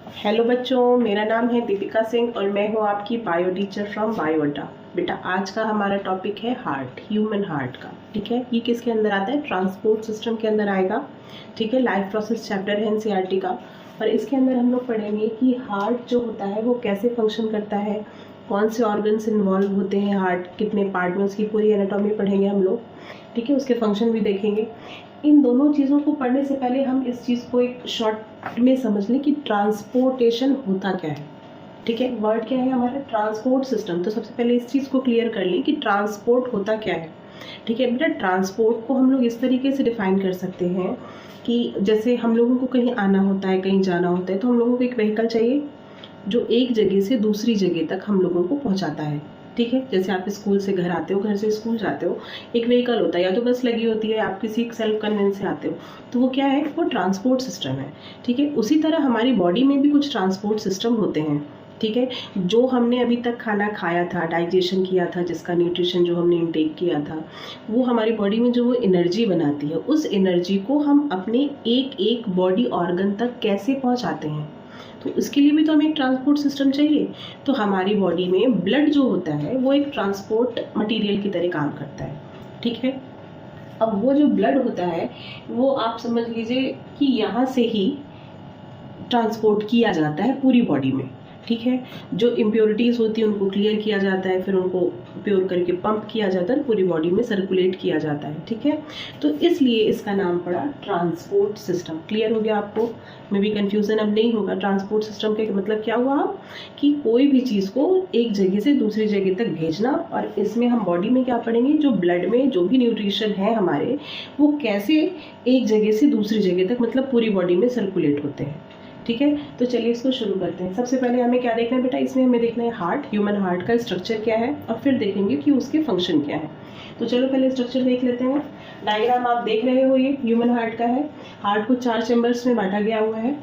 Hello बच्चों, मेरा नाम है दीपिका सिंह और मैं हूँ आपकी बायो टीचर फ्रॉम बायोडा। बेटा आज का हमारा टॉपिक है हार्ट, ह्यूमन हार्ट का। ठीक है, ये किसके अंदर आता है? ट्रांसपोर्ट सिस्टम के अंदर आएगा। ठीक है, लाइफ प्रोसेस चैप्टर है एनसीईआरटी का। और इसके अंदर हम लोग पढ़ेंगे कि हार्ट जो होता है वो कैसे फंक्शन करता है, कौन से ऑर्गन्स इन्वॉल्व होते हैं, हार्ट कितने पार्ट में, उसकी पूरी एनाटॉमी पढ़ेंगे हम लोग। ठीक है, उसके फंक्शन भी देखेंगे। इन दोनों चीज़ों को पढ़ने से पहले हम इस चीज़ को एक शॉर्ट में समझ लें कि ट्रांसपोर्टेशन होता क्या है। ठीक है, वर्ड क्या है हमारा? Transport system. तो सबसे पहले इस चीज़ को क्लियर कर लें कि ट्रांसपोर्ट होता क्या है। ठीक है बेटा, ट्रांसपोर्ट को हम लोग इस तरीके से डिफाइन कर सकते हैं कि जैसे हम लोगों को कहीं आना होता है, कहीं जाना होता है, तो हम लोगों को एक व्हीकल चाहिए जो एक जगह से दूसरी जगह तक हम लोगों को पहुंचाता है। ठीक है, जैसे आप स्कूल से घर आते हो, घर से स्कूल जाते हो, एक व्हीकल होता है, या तो बस लगी होती है, आप किसी सेल्फ कन्वेंस से आते हो, तो वो क्या है? वो ट्रांसपोर्ट सिस्टम है। ठीक है, उसी तरह हमारी बॉडी में भी कुछ ट्रांसपोर्ट सिस्टम होते हैं। ठीक है, जो हमने अभी तक खाना खाया था, डाइजेशन किया था, जिसका न्यूट्रिशन जो हमने इंटेक किया था, वो हमारी बॉडी में जो वो एनर्जी बनाती है, उस एनर्जी को हम अपने एक एक बॉडी ऑर्गन तक कैसे पहुंचाते हैं, तो इसके लिए भी तो हमें एक ट्रांसपोर्ट सिस्टम चाहिए। तो हमारी बॉडी में ब्लड जो होता है वो एक ट्रांसपोर्ट मटेरियल की तरह काम करता है। ठीक है, अब वो जो ब्लड होता है वो आप समझ लीजिए कि यहाँ से ही ट्रांसपोर्ट किया जाता है पूरी बॉडी में। ठीक है, जो इम्प्योरिटीज़ होती है उनको क्लियर किया जाता है, फिर उनको प्योर करके पंप किया जाता है, पूरी बॉडी में सर्कुलेट किया जाता है। ठीक है, तो इसलिए इसका नाम पड़ा ट्रांसपोर्ट सिस्टम। क्लियर हो गया आपको? में भी कन्फ्यूज़न अब नहीं होगा। ट्रांसपोर्ट सिस्टम का मतलब क्या हुआ कि कोई भी चीज़ को एक जगह से दूसरी जगह तक भेजना। और इसमें हम बॉडी में क्या पढ़ेंगे? जो ब्लड में जो भी न्यूट्रिशन है हमारे, वो कैसे एक जगह से दूसरी जगह तक, मतलब पूरी बॉडी में सर्कुलेट होते हैं। ठीक है, तो चलिए इसको शुरू करते हैं। सबसे पहले हमें क्या देखना है बेटा? इसमें हमें देखना है हार्ट, ह्यूमन हार्ट का स्ट्रक्चर क्या है, और फिर देखेंगे कि उसके फंक्शन क्या है। तो चलो पहले स्ट्रक्चर देख लेते हैं। डायग्राम आप देख रहे हो, ये ह्यूमन हार्ट का है। हार्ट को 4 चैम्बर्स में बांटा गया हुआ है।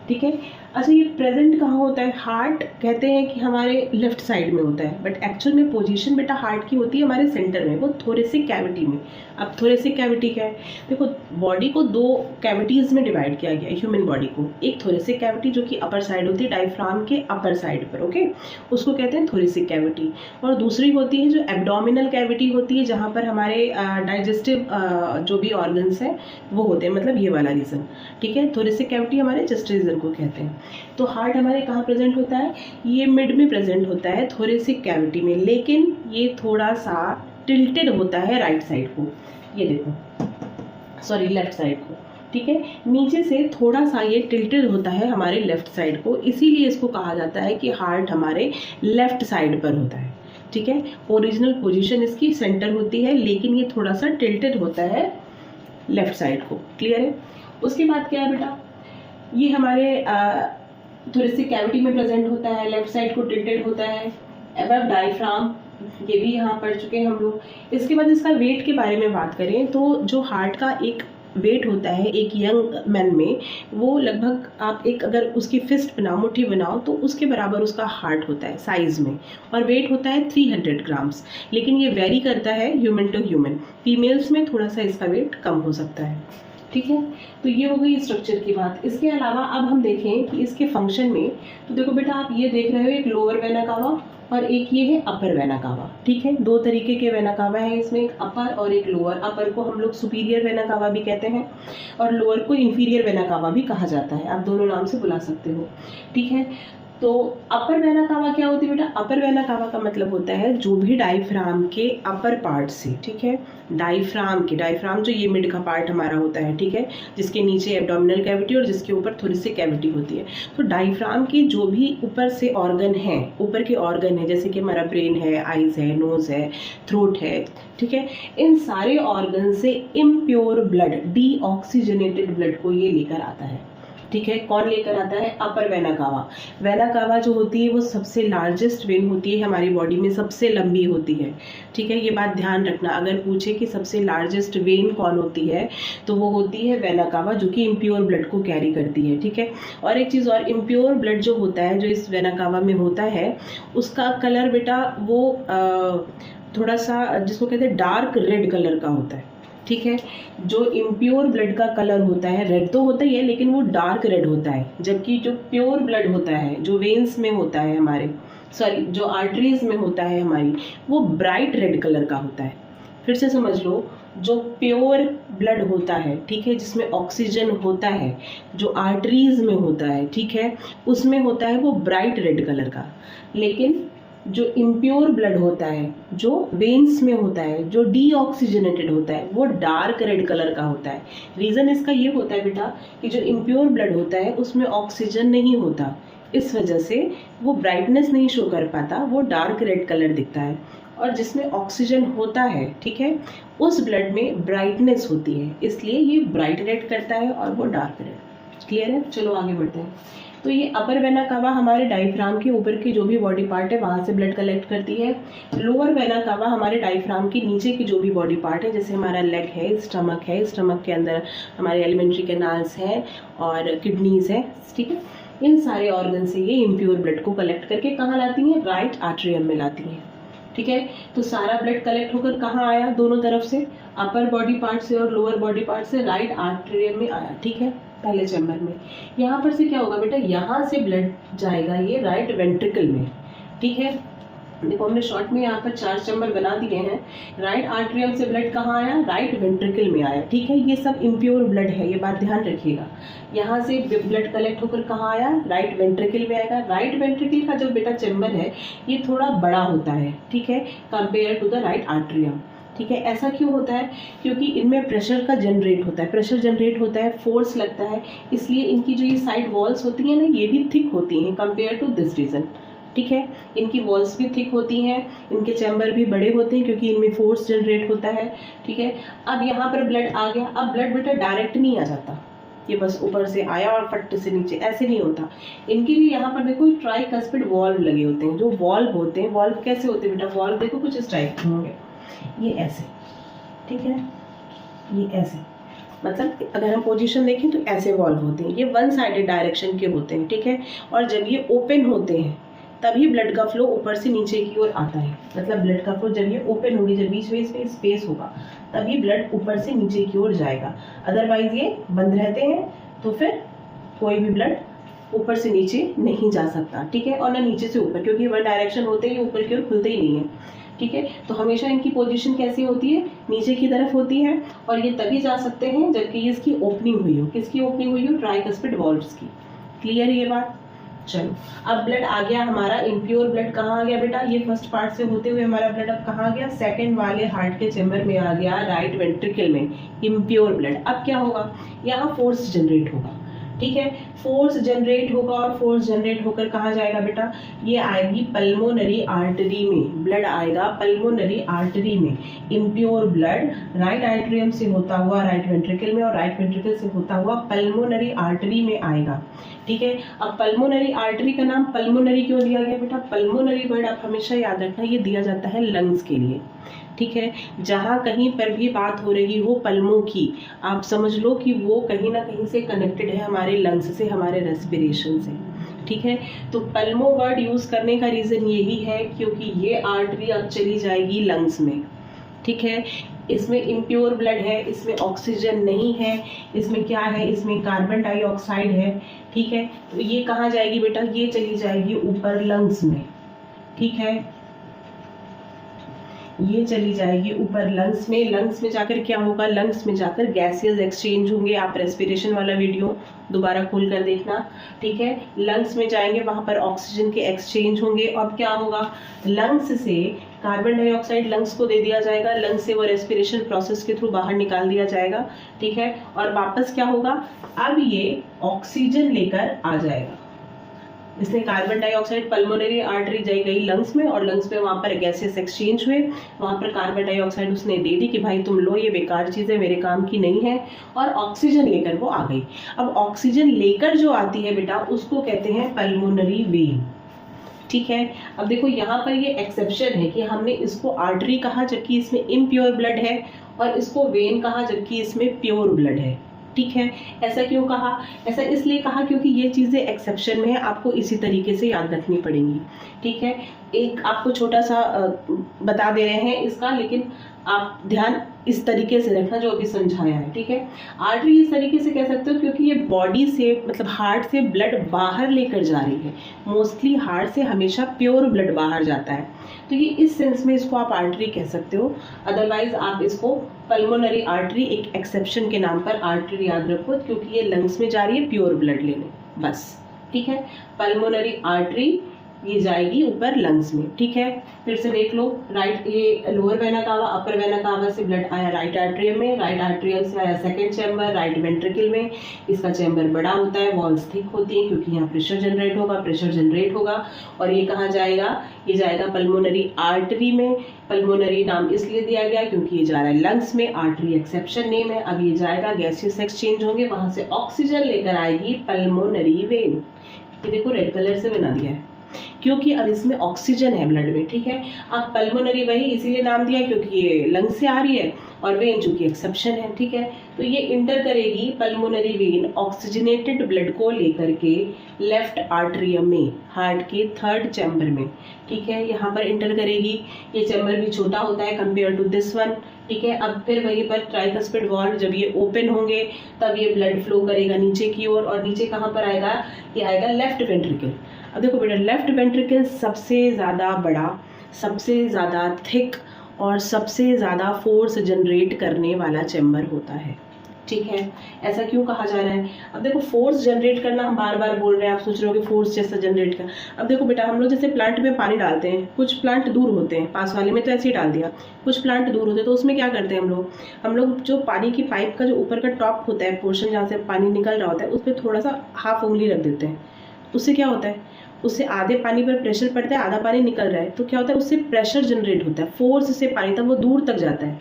ठीक है, अच्छा ये प्रेजेंट कहाँ होता है? हार्ट कहते हैं कि हमारे लेफ्ट साइड में होता है, बट एक्चुअल में पोजीशन बेटा हार्ट की होती है हमारे सेंटर में, वो थोरेसिक कैविटी में। अब थोरेसिक कैविटी क्या है? देखो, बॉडी को 2 कैविटीज़ में डिवाइड किया गया है, ह्यूमन बॉडी को। एक थोरेसिक कैविटी जो कि अपर साइड होती है, डायफ्राम के अपर साइड पर, ओके, उसको कहते हैं थोरेसिक कैविटी। और दूसरी होती है जो एब्डोमिनल कैविटी होती है, जहाँ पर हमारे डाइजेस्टिव जो भी ऑर्गन्स हैं वो होते हैं, मतलब ये वाला रीजन। ठीक है, थोरेसिक कैविटी हमारे चेस्ट रीजन को कहते हैं। तो हार्ट हमारे कहाँ प्रेजेंट होता है? ये मिड में प्रेजेंट होता है, थोरेसिक कैविटी में, लेकिन ये थोड़ा सा टिल्टेड होता है राइट साइड को। ये देखो, सॉरी, लेफ्ट साइड को। ठीक है, नीचे से थोड़ा सा ये टिल्टेड होता है हमारे लेफ्ट साइड को, इसीलिए इसको कहा जाता है कि हार्ट हमारे लेफ्ट साइड पर होता है। ठीक है, ओरिजिनल पोजीशन इसकी सेंटर होती है, लेकिन ये थोड़ा सा टिल्टेड होता है लेफ्ट साइड को। क्लियर है? उसके बाद क्या है बेटा? ये हमारे थोरेसिक कैविटी में प्रेजेंट होता है, लेफ्ट साइड को टिल्टेड होता है, अबव डायफ्राम, ये भी यहाँ पढ़ चुके हैं हम लोग। इसके बाद इसका वेट के बारे में बात करें तो जो हार्ट का एक वेट होता है एक यंग मैन में, वो लगभग आप एक अगर उसकी फिस्ट बनाओ, मुट्ठी बनाओ, तो उसके बराबर उसका हार्ट होता है साइज में, और वेट होता है 300 ग्राम्स। लेकिन ये वेरी करता है ह्यूमन टू ह्यूमन, फीमेल्स में थोड़ा सा इसका वेट कम हो सकता है। ठीक है, तो ये हो गई स्ट्रक्चर की बात। इसके अलावा अब हम देखें कि इसके फंक्शन में, तो देखो बेटा आप ये देख रहे हो, एक लोअर वेना कावा और एक ये है अपर वेना कावा। ठीक है, 2 तरीके के वेना कावा है इसमें, एक अपर और एक लोअर। अपर को हम लोग सुपीरियर वेना कावा भी कहते हैं, और लोअर को इंफीरियर वेना कावा भी कहा जाता है। आप दोनों नाम से बुला सकते हो। ठीक है, तो अपर वेना कावा क्या होती है बेटा? अपर वेना कावा का मतलब होता है जो भी डायफ्राम के अपर पार्ट से, ठीक है, डायफ्राम जो ये मिड का पार्ट हमारा होता है, ठीक है, जिसके नीचे एब्डोमिनल कैविटी और जिसके ऊपर थोरेसिक कैविटी होती है। तो डायफ्राम के जो भी ऊपर से ऑर्गन हैं, ऊपर के ऑर्गन है, जैसे कि हमारा ब्रेन है, आईज है, नोज है, थ्रोट है, ठीक है, इन सारे ऑर्गन से इम्प्योर ब्लड, डीऑक्सीजनेटेड ब्लड को ये लेकर आता है। ठीक है, कौन लेकर आता है? अपर वेना कावा। वेना कावा जो होती है वो सबसे लार्जेस्ट वेन होती है हमारी बॉडी में, सबसे लंबी होती है। ठीक है, ये बात ध्यान रखना। अगर पूछे कि सबसे लार्जेस्ट वेन कौन होती है, तो वो होती है वेना कावा, जो कि इम्प्योर ब्लड को कैरी करती है। ठीक है, और एक चीज़ और, इम्प्योर ब्लड जो होता है, जो इस वेना कावा में होता है, उसका कलर बेटा वो थोड़ा सा, जिसको कहते हैं डार्क रेड कलर का होता है। ठीक है। जो इम्प्योर ब्लड का कलर होता है रेड तो होता ही है, लेकिन वो डार्क रेड होता है, जबकि जो प्योर ब्लड होता है, जो वेन्स में होता है हमारे, सॉरी जो आर्टरीज में होता है हमारी, वो ब्राइट रेड कलर का होता है। फिर से समझ लो, जो प्योर ब्लड होता है, ठीक है, जिसमें ऑक्सीजन होता है, जो आर्टरीज में होता है, ठीक है, उसमें होता है वो ब्राइट रेड कलर का। लेकिन जो इम्प्योर ब्लड होता है, जो वेन्स में होता है, जो डीऑक्सीजनेटेड होता है, वो डार्क रेड कलर का होता है। रीज़न इसका ये होता है बेटा कि जो इम्प्योर ब्लड होता है उसमें ऑक्सीजन नहीं होता, इस वजह से वो ब्राइटनेस नहीं शो कर पाता, वो डार्क रेड कलर दिखता है। और जिसमें ऑक्सीजन होता है, ठीक है, उस ब्लड में ब्राइटनेस होती है, इसलिए ये ब्राइट रेड करता है और वो डार्क रेड। क्लियर है? चलो आगे बढ़ते हैं। तो ये अपर वेना कावा हमारे डायफ्राम के ऊपर की जो भी बॉडी पार्ट है वहाँ से ब्लड कलेक्ट करती है। लोअर वेना कावा हमारे डायफ्राम के नीचे की जो भी बॉडी पार्ट है, जैसे हमारा लेग है, स्टमक है, स्टमक के अंदर हमारे एलिमेंट्री कैनाल्स हैं और किडनीज है, ठीक है, इन सारे ऑर्गन से ये इम्प्योर ब्लड को कलेक्ट करके कहाँ लाती हैं? राइट आर्टरियम में लाती हैं। ठीक है, तो सारा ब्लड कलेक्ट होकर कहाँ आया? दोनों तरफ से, अपर बॉडी पार्ट से और लोअर बॉडी पार्ट से राइट आर्टरियम में आया। ठीक है, पहले चैम्बर में। यहाँ पर से क्या होगा बेटा? यहाँ से ब्लड जाएगा ये राइट वेंट्रिकल में। ठीक है, देखो हमने शॉर्ट में यहाँ पर 4 चैम्बर बना दिए हैं। राइट आर्टरियम से ब्लड कहाँ आया? राइट वेंट्रिकल में आया। ठीक है, ये सब इम्प्योर ब्लड है, ये बात ध्यान रखिएगा। यहाँ से ब्लड कलेक्ट होकर कहाँ आया? राइट वेंट्रिकल में आएगा। राइट वेंट्रिकल का जो बेटा चैम्बर है ये थोड़ा बड़ा होता है, ठीक है, compare to the right atrium. ठीक है, ऐसा क्यों होता है? क्योंकि इनमें प्रेशर का जनरेट होता है, प्रेशर जनरेट होता है, फोर्स लगता है, इसलिए इनकी जो ये साइड वॉल्स होती हैं ना, ये भी थिक होती हैं कंपेयर टू दिस रीजन। ठीक है, इनकी वॉल्स भी थिक होती हैं, इनके चैम्बर भी बड़े होते हैं क्योंकि इनमें फोर्स जनरेट होता है। ठीक है, अब यहाँ पर ब्लड आ गया। अब ब्लड बेटा डायरेक्ट नहीं आ जाता, ये बस ऊपर से आया और फट से नीचे, ऐसे नहीं होता। इनके भी यहाँ पर देखो ट्राइकस्पिड वॉल्व लगे होते हैं। जो वॉल्व होते हैं, वॉल्व कैसे होते हैं बेटा? वॉल्व देखो कुछ इस टाइप के होंगे, ये ऐसे, ठीक है, ये ऐसे, मतलब अगर हम पोजीशन देखें तो ऐसे वॉल्व होते हैं, ये वन साइडेड डायरेक्शन के होते हैं। ठीक है, और जब ये ओपन होते हैं तभी ब्लड का फ्लो ऊपर से नीचे की ओर आता है। मतलब ब्लड का फ्लो जब ये ओपन होगी, जब बीच में इसमें स्पेस होगा, तभी ब्लड ऊपर से नीचे की ओर जाएगा। अदरवाइज ये बंद रहते हैं तो फिर कोई भी ब्लड ऊपर से नीचे नहीं जा सकता। ठीक है, और ना नीचे से ऊपर, क्योंकि वन डायरेक्शन होते ही ऊपर की ओर खुलते ही नहीं है। ठीक है, तो हमेशा इनकी पोजीशन कैसी होती है? नीचे की तरफ होती है, और ये तभी जा सकते हैं जबकि इसकी ओपनिंग हुई हो। किसकी ओपनिंग हुई हो? ट्राइकस्पिड वॉल्व्स की। क्लियर ये बात? चलो, अब ब्लड आ गया हमारा। इम्प्योर ब्लड कहाँ आ गया बेटा? ये फर्स्ट पार्ट से होते हुए हमारा ब्लड अब कहाँ गया? सेकंड वाले हार्ट के चैम्बर में आ गया, राइट वेंट्रिकल में, इम्प्योर ब्लड। अब क्या होगा? यहाँ फोर्स जनरेट होगा। ठीक है, फोर्स जनरेट होगा, और फोर्स जनरेट होकर कहाँ जाएगा बेटा? ये आएगी पल्मोनरी आर्टरी में, ब्लड आएगा पल्मोनरी आर्टरी में। इम्प्योर ब्लड राइट आर्टरियम से होता हुआ राइट वेंट्रिकल में, और राइट वेंट्रिकल से होता हुआ पल्मोनरी आर्टरी में आएगा। ठीक है, अब पल्मोनरी आर्टरी का नाम पल्मोनरी क्यों दिया गया बेटा? पल्मोनरी वर्ड आप हमेशा याद रखना, ये दिया जाता है लंग्स के लिए। ठीक है, जहाँ कहीं पर भी बात हो रही हो पल्मों की, आप समझ लो कि वो कहीं ना कहीं से कनेक्टेड है हमारे लंग्स से, हमारे रेस्पिरेशन से। ठीक है, तो पल्मो वर्ड यूज करने का रीजन यही है क्योंकि ये आर्टरी अब चली जाएगी लंग्स में। ठीक है, इसमें इम्प्योर ब्लड है, इसमें ऑक्सीजन नहीं है, इसमें क्या है? इसमें कार्बन डाइऑक्साइड है। ठीक है, तो ये कहाँ जाएगी बेटा? ये चली जाएगी ऊपर लंग्स में। ठीक है, ये चली जाएगी ऊपर लंग्स में। लंग्स में जाकर क्या होगा? लंग्स में जाकर गैसेस एक्सचेंज होंगे। आप रेस्पिरेशन वाला वीडियो दोबारा खोल कर देखना। ठीक है, लंग्स में जाएंगे, वहां पर ऑक्सीजन के एक्सचेंज होंगे। अब क्या होगा? लंग्स से कार्बन डाइऑक्साइड लंग्स को दे दिया जाएगा, लंग्स से वो रेस्पिरेशन प्रोसेस के थ्रू बाहर निकाल दिया जाएगा। ठीक है, और वापस क्या होगा? अब ये ऑक्सीजन लेकर आ जाएगा। इसने कार्बन डाइऑक्साइड पल्मोनरी आर्टरी जाई गई लंग्स में, और लंग्स में वहां पर गैसेस एक्सचेंज हुए, वहां पर कार्बन डाइऑक्साइड उसने दे दी कि भाई तुम लो, ये बेकार चीज है, मेरे काम की नहीं है, और ऑक्सीजन लेकर वो आ गई। अब ऑक्सीजन लेकर जो आती है बेटा, उसको कहते हैं पल्मोनरी वेन। ठीक है, अब देखो यहाँ पर ये एक्सेप्शन है कि हमने इसको आर्टरी कहा जबकि इसमें इम्प्योर ब्लड है, और इसको वेन कहा जबकि इसमें प्योर ब्लड है। ठीक है, ऐसा क्यों कहा? ऐसा इसलिए कहा क्योंकि ये चीजें एक्सेप्शन में है, आपको इसी तरीके से याद रखनी पड़ेंगी। ठीक है, एक आपको छोटा सा बता दे रहे हैं इसका, लेकिन आप ध्यान इस तरीके से रखना जो अभी समझाया है, ठीक है। आर्टरी इस तरीके से कह सकते हो क्योंकि ये बॉडी से मतलब हार्ट से ब्लड बाहर लेकर जा रही है। मोस्टली हार्ट से हमेशा प्योर ब्लड बाहर जाता है, तो ये इस सेंस में इसको आप आर्टरी कह सकते हो। अदरवाइज आप इसको पल्मोनरी आर्टरी, एक एक्सेप्शन के नाम पर आर्टरी याद रखो, क्योंकि ये लंग्स में जा रही है प्योर ब्लड लेने, बस, ठीक है। पल्मोनरी आर्टरी ये जाएगी ऊपर लंग्स में, ठीक है। फिर से देख लो, राइट, ये लोअर वेना कावा अपर वेना कावा से ब्लड आया राइट आर्ट्रियम में, राइट आर्ट्रियम से आया सेकंड चैम्बर राइट वेंट्रिकल में। इसका चैम्बर बड़ा होता है, वॉल्स थिक होती हैं क्योंकि यहाँ प्रेशर जनरेट होगा और ये कहाँ जाएगा, ये जाएगा पल्मोनरी आर्टरी में। पल्मोनरी नाम इसलिए दिया गया क्योंकि ये जा रहा है लंग्स में, आर्टरी एक्सेप्शन नेम है। अब ये जाएगा, गैसियस एक्सचेंज होंगे, वहां से ऑक्सीजन लेकर आएगी पल्मोनरी वेन। ये देखो रेड कलर से बना दिया है क्योंकि अब इसमें ऑक्सीजन है ब्लड में, ठीक है। अब पल्मोनरी वही इसीलिए नाम दिया क्योंकि ये लंग से आ रही है और वेन चूंकि एक्सेप्शन है, ठीक है। तो ये इंटर करेगी पल्मोनरी वेन ऑक्सीजनेटेड ब्लड को लेकर के लेफ्ट आर्टरियम में, हार्ट के थर्ड चैम्बर में, ठीक है। यहाँ पर इंटर करेगी, ये चैम्बर भी छोटा होता है कंपेयर टू दिस वन, ठीक है। अब फिर वहीं पर ट्राइकस्पिड वॉल्व जब ये ओपन होंगे तब ये ब्लड फ्लो करेगा नीचे की ओर, और नीचे कहाँ पर आएगा, ये आएगा लेफ्ट वेंट्रिकल। अब देखो बेटा, लेफ्ट वेंट्रिकल सबसे ज़्यादा बड़ा, सबसे ज़्यादा थिक और सबसे ज़्यादा फोर्स जनरेट करने वाला चैम्बर होता है, ठीक है। ऐसा क्यों कहा जा रहा है? अब देखो, फोर्स जनरेट करना हम बार बार बोल रहे हैं, आप सोच रहे हो कि फोर्स जैसा जनरेट कर। अब देखो बेटा, हम लोग जैसे प्लांट में पानी डालते हैं, कुछ प्लांट दूर होते हैं, पास वाले में तो ऐसे ही डाल दिया, कुछ प्लांट दूर होते हैं, तो उसमें क्या करते हैं हम लोग जो पानी की पाइप का जो ऊपर का टॉप होता है, पोर्शन जहाँ से पानी निकल रहा होता है, उस पर थोड़ा सा हाफ उंगली रख देते हैं। उससे क्या होता है, उससे आधे पानी पर प्रेशर पड़ता है, आधा पानी निकल रहा है, तो क्या होता है, उससे प्रेशर जनरेट होता है, फोर्स से पानी तक वो दूर तक जाता है।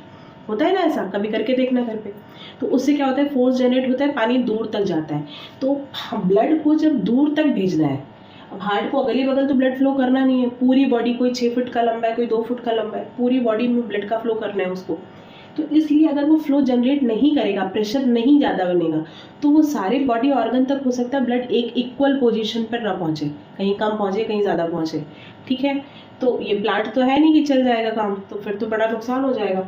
होता है ना ऐसा, कभी करके देखना घर पे। तो उससे क्या होता है, फोर्स जनरेट होता है, पानी दूर तक जाता है। तो ब्लड को जब दूर तक भेजना है, अब हार्ट को अगली बगल तो ब्लड फ्लो करना नहीं है, पूरी बॉडी, कोई 6 फुट का लंबा है, कोई 2 फुट का लंबा है, पूरी बॉडी में ब्लड का फ्लो करना है उसको। तो इसलिए अगर वो फ्लो जनरेट नहीं करेगा, प्रेशर नहीं ज़्यादा बनेगा, तो वो सारे बॉडी ऑर्गन तक हो सकता है ब्लड एक इक्वल पोजीशन पर ना पहुँचे, कहीं कम पहुँचे कहीं ज़्यादा पहुँचे, ठीक है। तो ये प्लांट तो है नहीं कि चल जाएगा काम, तो फिर तो बड़ा नुकसान हो जाएगा।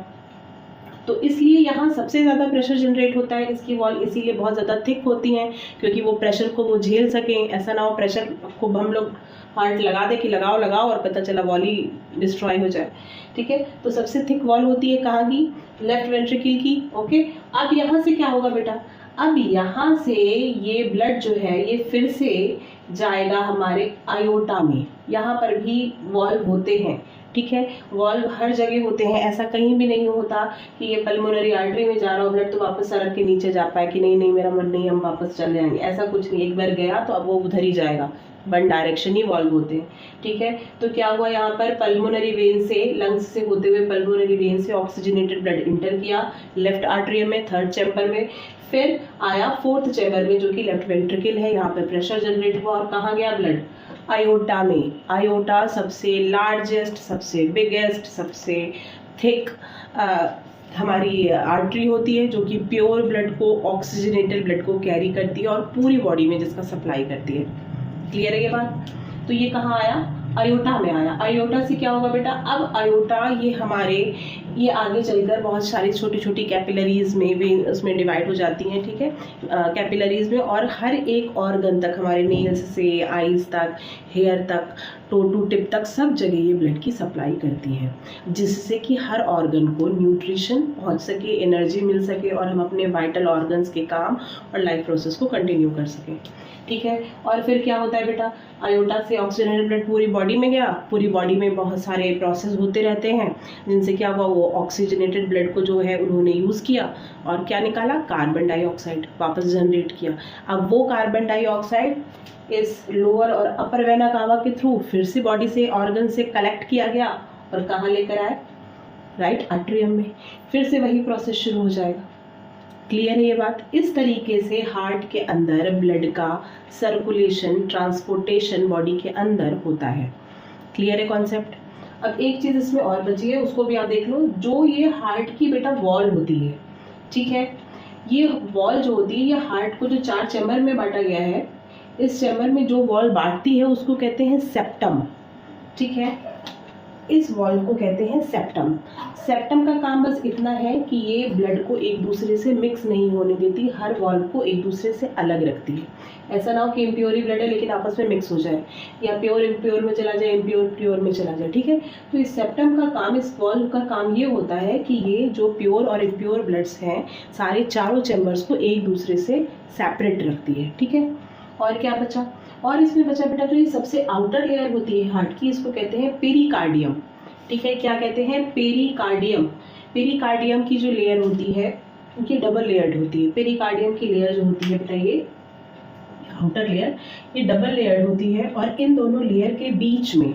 तो इसलिए यहाँ सबसे ज़्यादा प्रेशर जनरेट होता है, इसकी वॉल इसीलिए बहुत ज़्यादा थिक होती हैं, क्योंकि वो प्रेशर को वो झेल सकें। ऐसा ना हो प्रेशर को हम लोग हार्ट लगा दे कि लगाओ और पता चला वॉल ही डिस्ट्रॉय हो जाए, ठीक है। तो सबसे थिक वॉल होती है कहाँ की, लेफ्ट वेंट्रिकल की, ओके। अब यहाँ से क्या होगा बेटा, अब यहाँ से ये ब्लड जो है ये फिर से जाएगा हमारे आयोटा में। यहाँ पर भी वॉल्व होते हैं, ठीक है। वॉल्व हर जगह होते हैं, ऐसा कहीं भी नहीं होता कि ये पल्मोनरी आर्टरी में जा रहा हो ब्लड तो वापस सड़क के नीचे जा पाए कि नहीं मेरा मन नहीं, हम वापस चले जाएंगे, ऐसा कुछ नहीं। एक बार गया तो अब वो उधर ही जाएगा, वन डायरेक्शन ही वॉल्व होते हैं, ठीक है। तो क्या हुआ, यहाँ पर पल्मोनरी वेन से, लंग्स से होते हुए पल्मोनरी वेन से ऑक्सीजनेटेड ब्लड इंटर किया लेफ्ट आर्टरियम में, थर्ड चैम्बर में, फिर आया फोर्थ चैम्बर में जो कि लेफ्ट वेंट्रिकल है। यहाँ पर प्रेशर जनरेट हुआ और कहाँ गया ब्लड, आयोटा में। आयोटा सबसे लार्जेस्ट, सबसे बिगेस्ट, सबसे थिक हमारी आर्टरी होती है जो कि प्योर ब्लड को, ऑक्सीजनेटेड ब्लड को कैरी करती है और पूरी बॉडी में जिसका सप्लाई करती है। क्लियर है ये बात? तो ये कहाँ आया, आयोटा में आया। आयोटा से क्या होगा बेटा, अब आयोटा ये हमारे, ये आगे चलकर बहुत सारी छोटी छोटी कैपिलरीज में भी उसमें डिवाइड हो जाती हैं, ठीक है, कैपिलरीज में, और हर एक ऑर्गन तक, हमारे नेल्स से आईज तक, हेयर तक, टो टू टिप तक, सब जगह ये ब्लड की सप्लाई करती हैं, जिससे कि हर ऑर्गन को न्यूट्रिशन पहुंच सके, एनर्जी मिल सके और हम अपने वाइटल ऑर्गन्स के काम और लाइफ प्रोसेस को कंटिन्यू कर सकें, ठीक है। और फिर क्या होता है बेटा, आयोटा से ऑक्सीजनेटेड ब्लड पूरी बॉडी में गया, पूरी बॉडी में बहुत सारे प्रोसेस होते रहते हैं, जिनसे क्या हुआ, वो ऑक्सीजनेटेड ब्लड को जो है उन्होंने यूज़ किया और क्या निकाला, कार्बन डाइऑक्साइड वापस जनरेट किया। अब वो कार्बन डाइऑक्साइड इस लोअर और अपर वेना कावा के थ्रू फिर से बॉडी से, ऑर्गन से कलेक्ट किया गया और कहाँ लेकर आए, राइट आर्टरियम में। फिर से वही प्रोसेस शुरू हो जाएगा। क्लियर है ये बात? इस तरीके से हार्ट के अंदर ब्लड का सर्कुलेशन, ट्रांसपोर्टेशन बॉडी के अंदर होता है। क्लियर है कॉन्सेप्ट? अब एक चीज इसमें और बची है, उसको भी आप देख लो। जो ये हार्ट की बेटा वॉल होती है, ठीक है, ये वॉल जो होती है, ये हार्ट को जो 4 चैम्बर में बांटा गया है, इस चैम्बर में जो वॉल बांटती है उसको कहते हैं सेप्टम, ठीक है। इस वॉल्व को कहते हैं सेप्टम। सेप्टम का काम बस इतना है कि ये ब्लड को एक दूसरे से मिक्स नहीं होने देती, हर वॉल्व को एक दूसरे से अलग रखती है। ऐसा ना हो कि इम्प्योर ही ब्लड है लेकिन आपस में मिक्स हो जाए, या प्योर इम्प्योर में चला जाए, इम्प्योर प्योर में चला जाए, ठीक है। तो इस सेप्टम का काम, इस वॉल्व का काम ये होता है कि ये जो प्योर और इम्प्योर ब्लड्स हैं सारे चारों चैम्बर्स को एक दूसरे से सेपरेट रखती है, ठीक है। और क्या बचा, और इसमें बचा बेटा तो ये सबसे आउटर लेयर होती है हार्ट की, इसको कहते हैं पेरिकार्डियम, ठीक है। क्या कहते हैं, पेरिकार्डियम। पेरिकार्डियम की जो लेयर होती है ये डबल लेयर्ड होती है। पेरिकार्डियम की लेयर जो होती है बेटा ये आउटर लेयर, ये डबल लेयर्ड होती है, और इन दोनों लेयर के बीच में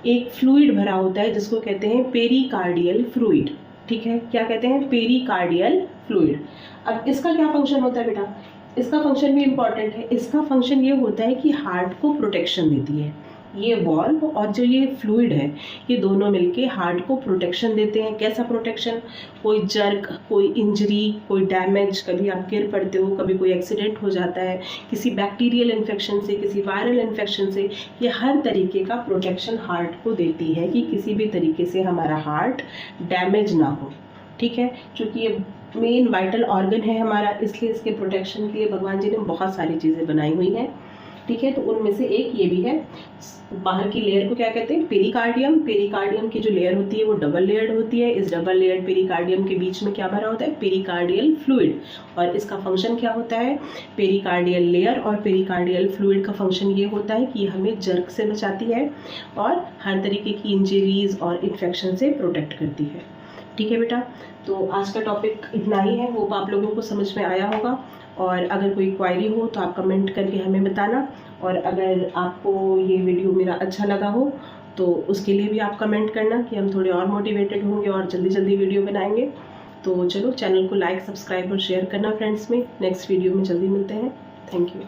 एक फ्लूइड भरा होता है जिसको कहते हैं पेरिकार्डियल फ्लूइड, ठीक है। क्या कहते हैं, पेरिकार्डियल फ्लूइड। अब इसका क्या फंक्शन होता है बेटा, इसका फंक्शन भी इम्पॉर्टेंट है। इसका फंक्शन ये होता है कि हार्ट को प्रोटेक्शन देती है। ये वॉल्व और जो ये फ्लूइड है ये दोनों मिलके हार्ट को प्रोटेक्शन देते हैं। कैसा प्रोटेक्शन, कोई जर्क, कोई इंजरी, कोई डैमेज, कभी आप गिर पड़ते हो, कभी कोई एक्सीडेंट हो जाता है, किसी बैक्टीरियल इन्फेक्शन से, किसी वायरल इन्फेक्शन से, ये हर तरीके का प्रोटेक्शन हार्ट को देती है कि किसी भी तरीके से हमारा हार्ट डैमेज ना हो, ठीक है। क्योंकि ये मेन वाइटल ऑर्गन है हमारा, इसलिए इसके प्रोटेक्शन के लिए भगवान जी ने बहुत सारी चीज़ें बनाई हुई हैं, ठीक है। तो उनमें से एक ये भी है। बाहर की लेयर को क्या कहते हैं, पेरिकार्डियम। पेरिकार्डियम की जो लेयर होती है वो डबल लेयर्ड होती है। इस डबल लेयर्ड पेरिकार्डियम के बीच में क्या भरा होता है, पेरिकार्डियल फ्लूइड। और इसका फंक्शन क्या होता है, पेरिकार्डियल लेयर और पेरिकार्डियल फ्लूइड का फंक्शन ये होता है कि ये हमें जर्क से बचाती है और हर तरीके की इंजरीज और इन्फेक्शन से प्रोटेक्ट करती है, ठीक है बेटा। तो आज का टॉपिक इतना ही है, वो आप लोगों को समझ में आया होगा। और अगर कोई क्वायरी हो तो आप कमेंट करके हमें बताना, और अगर आपको ये वीडियो मेरा अच्छा लगा हो तो उसके लिए भी आप कमेंट करना कि हम थोड़े और मोटिवेटेड होंगे और जल्दी जल्दी वीडियो बनाएंगे। तो चलो, चैनल को लाइक, सब्सक्राइब और शेयर करना फ्रेंड्स में। नेक्स्ट वीडियो में जल्दी मिलते हैं। Thank you.